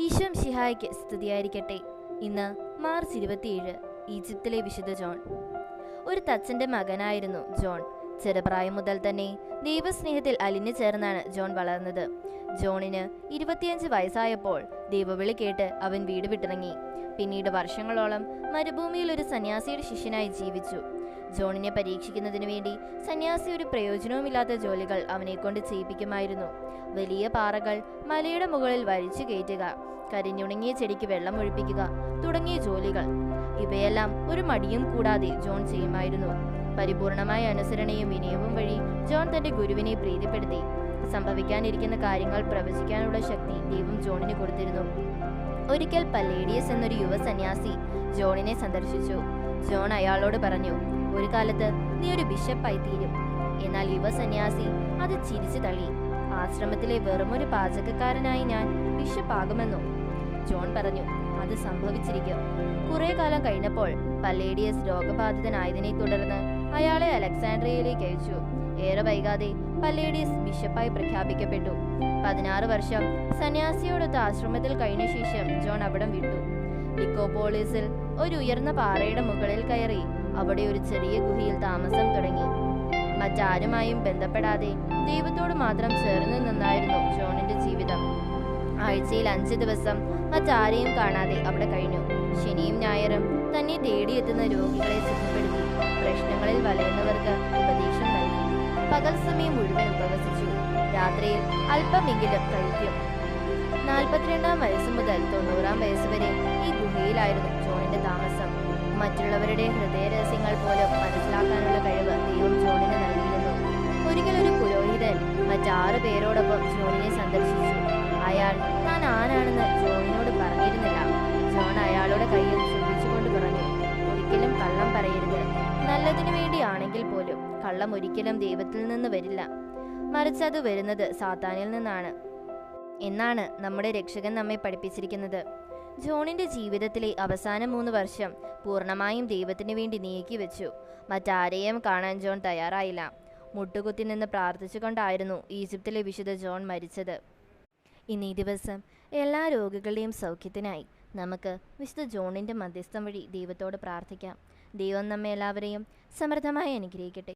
ഈശോ മിശിഹായ്ക്ക് സ്തുതിയായിരിക്കട്ടെ. ഇന്ന് മാർച്ച് 27, ഈജിപ്തിലെ വിശുദ്ധ ജോൺ. ഒരു തച്ചന്റെ മകനായിരുന്നു ജോൺ. ചെറുപ്രായം മുതൽ തന്നെ ദൈവസ്നേഹത്തിൽ അലിഞ്ഞു ചേർന്നാണ് ജോൺ വളർന്നത്. ജോണിന് 25 വയസ്സായപ്പോൾ ദൈവവിളി കേട്ട് അവൻ വീട് വിട്ടിറങ്ങി. പിന്നീട് വർഷങ്ങളോളം മരുഭൂമിയിൽ ഒരു സന്യാസിയുടെ ശിഷ്യനായി ജീവിച്ചു. ജോണിനെ പരീക്ഷിക്കുന്നതിനു വേണ്ടി സന്യാസി ഒരു പ്രയോജനവുമില്ലാത്ത ജോലികൾ അവനെ കൊണ്ട് ചെയ്യിപ്പിക്കുമായിരുന്നു. വലിയ പാറകൾ മലയുടെ മുകളിൽ വലിച്ചു കയറ്റുക, കരിഞ്ഞുണങ്ങിയ ചെടിക്ക് വെള്ളം ഒഴിപ്പിക്കുക തുടങ്ങിയ ജോലികൾ. ഇവയെല്ലാം ഒരു മടിയും കൂടാതെ ജോൺ ചെയ്യുമായിരുന്നു. പരിപൂർണമായ അനുസരണയും വിനയവും വഴി ജോൺ തന്റെ ഗുരുവിനെ പ്രീതിപ്പെടുത്തി. സംഭവിക്കാനിരിക്കുന്ന കാര്യങ്ങൾ പ്രവചിക്കാനുള്ള ശക്തി ദൈവം ജോണിന് കൊടുത്തിരുന്നു. ഒരിക്കൽ പല്ലേഡിയസ് എന്നൊരു യുവ സന്യാസി ജോണിനെ സന്ദർശിച്ചു. ജോൺ അയാളോട് പറഞ്ഞു, ഒരു കാലത്ത് നീ ഒരു ബിഷപ്പായി തീരും. എന്നാൽ യുവ സന്യാസി അത് ചിരിച്ചു തള്ളി. ആശ്രമത്തിലെ വെറുമൊരു പാചകക്കാരനായി ഞാൻ ബിഷപ്പാകുമെന്നോ? ജോൺ പറഞ്ഞു, അത് സംഭവിച്ചിരിക്കും. കുറെ കാലം കഴിഞ്ഞപ്പോൾ പല്ലേഡിയസ് രോഗബാധിതനായതിനെ തുടർന്ന് അയാളെ അലക്സാൻഡ്രിയയിലേക്ക് അയച്ചു. ഏറെ വൈകാതെ പല്ലേഡിയസ് ബിഷപ്പായി പ്രഖ്യാപിക്കപ്പെട്ടു. 16 വർഷം സന്യാസിയോടൊത്ത് ആശ്രമത്തിൽ കഴിഞ്ഞ ശേഷം ജോൺ അവിടം വിട്ടു. ലിക്കോപോളിസിൽ ഒരു ഉയർന്ന പാറയുടെ മുകളിൽ കയറി അവിടെ ഒരു ചെറിയ ഗുഹയിൽ താമസം തുടങ്ങി. മറ്റാരുമായും ബന്ധപ്പെടാതെ ദൈവത്തോട് മാത്രം ചേർന്ന് നിന്നായിരുന്നു ജോണിന്റെ ജീവിതം. ആഴ്ചയിൽ 5 ദിവസം മറ്റാരെയും കാണാതെ അവിടെ കഴിഞ്ഞു. ശനിയും ഞായറും തന്നെ തേടിയെത്തുന്ന രോഗികളെ സുഖപ്പെടുത്തി, പ്രശ്നങ്ങളിൽ വലയുന്നവർക്ക് ഉപദേശം നൽകി. പകൽ സമയം മുഴുവൻ ഉപവസിച്ചു, രാത്രിയിൽ അല്പമെങ്കിലും കഴിക്കും. 42-ാം വയസ്സ് മുതൽ 90-ാം വയസ്സ് വരെ ഈ ഗുഹയിലായിരുന്നു ജോണിന്റെ താമസം. മറ്റുള്ളവരുടെ ഹൃദയരഹസ്യങ്ങൾ പോലും മനസ്സിലാക്കാനുള്ള കഴിവ് ദൈവം ജോണിന് നൽകിയിരുന്നു. ഒരിക്കൽ ഒരു പുരോഹിതൻ മറ്റ്6 പേരോടൊപ്പം ജോണിനെ സന്ദർശിച്ചു. അയാൾ താൻ ആരാണെന്ന് ജോണിനോട് പറഞ്ഞിരുന്നില്ല. ജോൺ അയാളുടെ കയ്യിൽ ചുംബിച്ചുകൊണ്ട് പറഞ്ഞു, ഒരിക്കലും കള്ളം പറയരുത്. നല്ലതിനു വേണ്ടിയാണെങ്കിൽ പോലും കള്ളം ഒരിക്കലും ദൈവത്തിൽ നിന്ന് വരില്ല, മറിച്ച് അത് വരുന്നത് സാത്താനിൽ നിന്നാണ് എന്നാണ് നമ്മുടെ രക്ഷകൻ നമ്മെ പഠിപ്പിച്ചിരിക്കുന്നത്. ജോണിന്റെ ജീവിതത്തിലെ അവസാന 3 വർഷം പൂർണ്ണമായും ദൈവത്തിനു വേണ്ടി നീക്കിവെച്ചു. മറ്റാരെയും കാണാൻ ജോൺ തയ്യാറായില്ല. മുട്ടുകുത്തി നിന്ന് പ്രാർത്ഥിച്ചുകൊണ്ടായിരുന്നു ഈജിപ്തിലെ വിശുദ്ധ ജോൺ മരിച്ചത്. ഇന്ന് ഈ ദിവസം എല്ലാ രോഗികളുടെയും സൗഖ്യത്തിനായി നമുക്ക് വിശുദ്ധ ജോണിന്റെ മധ്യസ്ഥം വഴി ദൈവത്തോട് പ്രാർത്ഥിക്കാം. ദൈവം നമ്മെ എല്ലാവരെയും സമൃദ്ധമായി അനുഗ്രഹിക്കട്ടെ.